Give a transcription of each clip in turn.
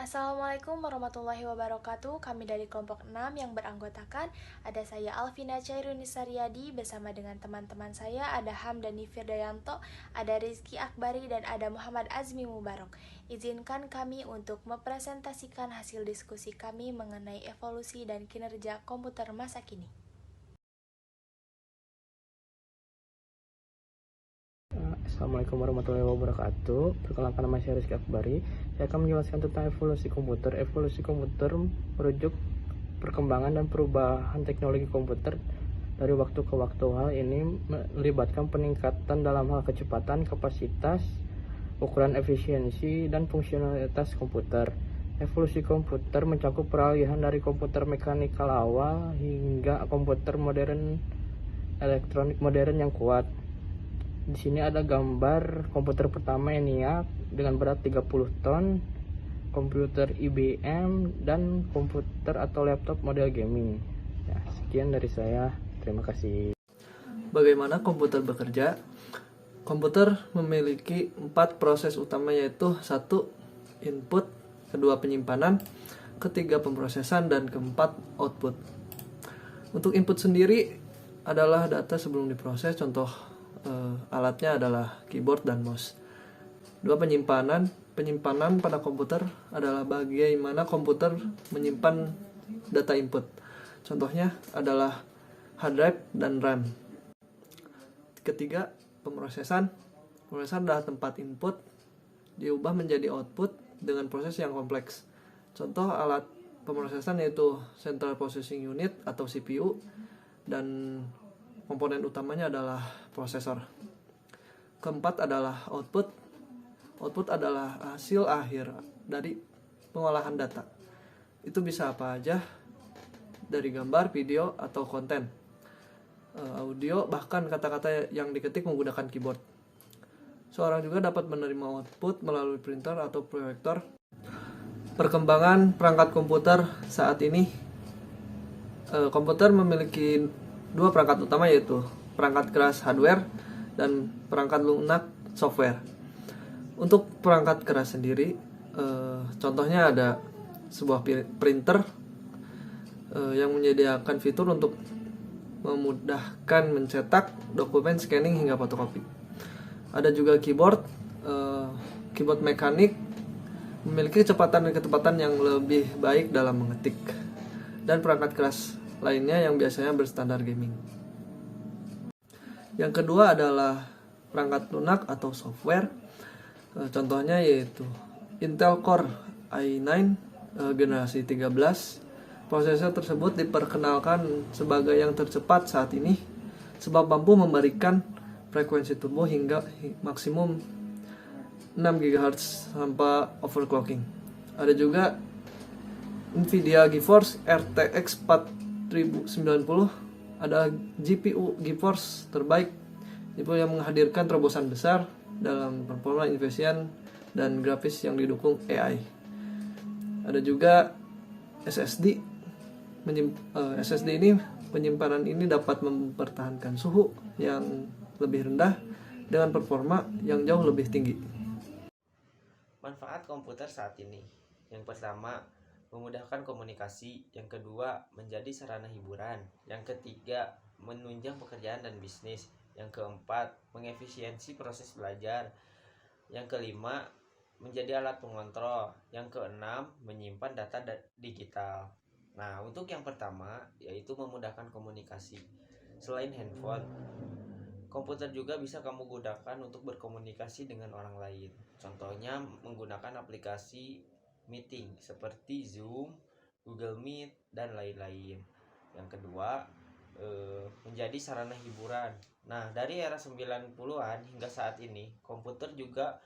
Assalamualaikum warahmatullahi wabarakatuh. Kami dari kelompok 6 yang beranggotakan ada saya Alvina Chairunisa Riyadi bersama dengan teman-teman saya ada Hamdani Firdayanto, ada Rizky Akbari dan ada Muhammad Azmi Mubarok. Izinkan kami untuk mempresentasikan hasil diskusi kami mengenai evolusi dan kinerja komputer masa kini. Assalamualaikum warahmatullahi wabarakatuh. Perkenalkan, nama saya Rizky Akbari. Saya akan menjelaskan tentang evolusi komputer. Evolusi komputer merujuk perkembangan dan perubahan teknologi komputer dari waktu ke waktu. Hal ini melibatkan peningkatan dalam hal kecepatan, kapasitas, ukuran efisiensi, dan fungsionalitas komputer. Evolusi komputer mencakup peralihan dari komputer mekanikal awal hingga komputer modern, elektronik modern yang kuat. Di sini ada gambar komputer pertama ENIAC dengan berat 30 ton, komputer IBM, dan komputer atau laptop model gaming. Ya, sekian dari saya. Terima kasih. Bagaimana komputer bekerja? Komputer memiliki 4 proses utama, yaitu 1. Input, 2. Penyimpanan, 3. Pemrosesan, dan 4. Output. Untuk input sendiri adalah data sebelum diproses, contoh alatnya adalah keyboard dan mouse. 2. Penyimpanan pada komputer adalah bagaimana komputer menyimpan data input. Contohnya adalah hard drive dan RAM. 3. Pemrosesan adalah tempat input diubah menjadi output dengan proses yang kompleks. Contoh alat pemrosesan yaitu Central Processing Unit atau CPU, dan komponen utamanya adalah prosesor. 4. adalah output. Output adalah hasil akhir dari pengolahan data. Itu bisa apa aja, dari gambar, video, atau konten, audio, bahkan kata-kata yang diketik menggunakan keyboard. Seorang juga dapat menerima output melalui printer atau proyektor. Perkembangan perangkat komputer saat ini, komputer memiliki 2 perangkat utama, yaitu perangkat keras hardware dan perangkat lunak software. Untuk perangkat keras sendiri, contohnya ada sebuah printer yang menyediakan fitur untuk memudahkan mencetak dokumen, scanning, hingga fotokopi. Ada juga keyboard. Keyboard mekanik memiliki kecepatan dan ketepatan yang lebih baik dalam mengetik. Dan perangkat keras lainnya yang biasanya berstandar gaming. Yang kedua adalah perangkat lunak atau software. Contohnya yaitu Intel Core i9 generasi 13. Prosesor tersebut diperkenalkan sebagai yang tercepat saat ini sebab mampu memberikan frekuensi turbo hingga maksimum 6 GHz tanpa overclocking. Ada juga Nvidia GeForce RTX 4090, ada GPU GeForce terbaik yang menghadirkan terobosan besar dalam performa efisien dan grafis yang didukung AI. Ada juga SSD. SSD ini, penyimpanan ini dapat mempertahankan suhu yang lebih rendah dengan performa yang jauh lebih tinggi. Manfaat komputer saat ini. Yang pertama, memudahkan komunikasi. Yang kedua, menjadi sarana hiburan. Yang ketiga, menunjang pekerjaan dan bisnis. Yang keempat, mengefisiensi proses belajar. Yang kelima, menjadi alat pengontrol. Yang keenam, menyimpan data digital. Nah, untuk yang pertama, yaitu memudahkan komunikasi. Selain handphone, komputer juga bisa kamu gunakan untuk berkomunikasi dengan orang lain. Contohnya menggunakan aplikasi meeting seperti Zoom, Google Meet, dan lain-lain. Yang kedua, menjadi sarana hiburan. Nah, dari era 90-an hingga saat ini, komputer juga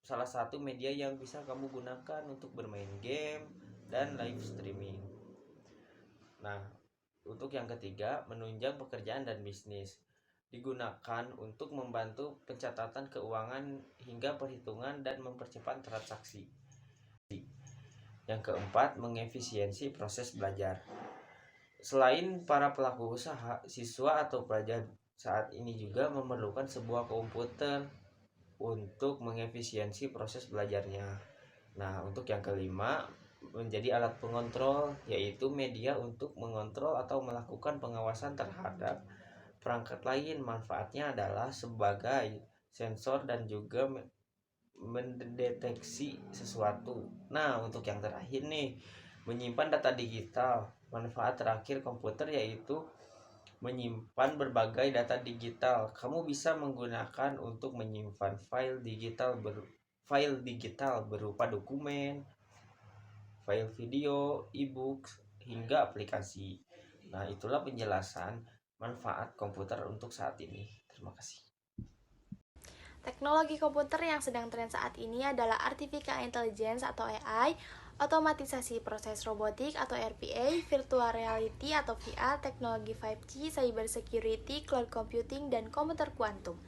salah satu media yang bisa kamu gunakan untuk bermain game dan live streaming. Nah, untuk yang ketiga, menunjang pekerjaan dan bisnis. Digunakan untuk membantu pencatatan keuangan hingga perhitungan dan mempercepat transaksi. Yang keempat, mengefisiensi proses belajar. Selain para pelaku usaha, siswa atau pelajar saat ini juga memerlukan sebuah komputer untuk mengefisiensi proses belajarnya. Nah, untuk yang kelima, menjadi alat pengontrol, yaitu media untuk mengontrol atau melakukan pengawasan terhadap perangkat lain. Manfaatnya adalah sebagai sensor dan juga mendeteksi sesuatu. Nah, untuk yang terakhir nih, menyimpan data digital. Manfaat terakhir komputer yaitu menyimpan berbagai data digital. Kamu bisa menggunakan untuk menyimpan file digital berupa dokumen, file video, e-books, hingga aplikasi. Nah, itulah penjelasan manfaat komputer untuk saat ini. Terima kasih. Teknologi komputer yang sedang tren saat ini adalah Artificial Intelligence atau AI, otomatisasi proses robotik atau RPA, virtual reality atau VR, teknologi 5G, cyber security, cloud computing, dan komputer kuantum.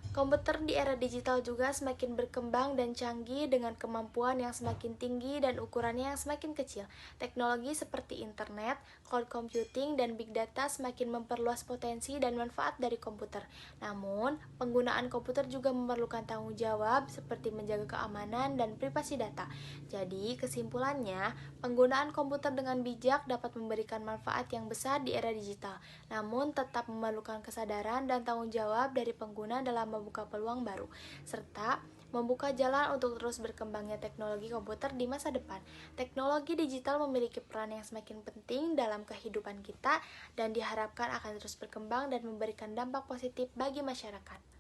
Komputer di era digital juga semakin berkembang dan canggih dengan kemampuan yang semakin tinggi dan ukurannya yang semakin kecil. Teknologi seperti internet, cloud computing, dan big data semakin memperluas potensi dan manfaat dari komputer. Namun, penggunaan komputer juga memerlukan tanggung jawab seperti menjaga keamanan dan privasi data. Jadi, kesimpulannya, penggunaan komputer dengan bijak dapat memberikan manfaat yang besar di era digital. Namun, tetap memerlukan kesadaran dan tanggung jawab dari pengguna dalam membuka peluang baru, serta membuka jalan untuk terus berkembangnya teknologi komputer di masa depan. Teknologi digital memiliki peran yang semakin penting dalam kehidupan kita dan diharapkan akan terus berkembang dan memberikan dampak positif bagi masyarakat.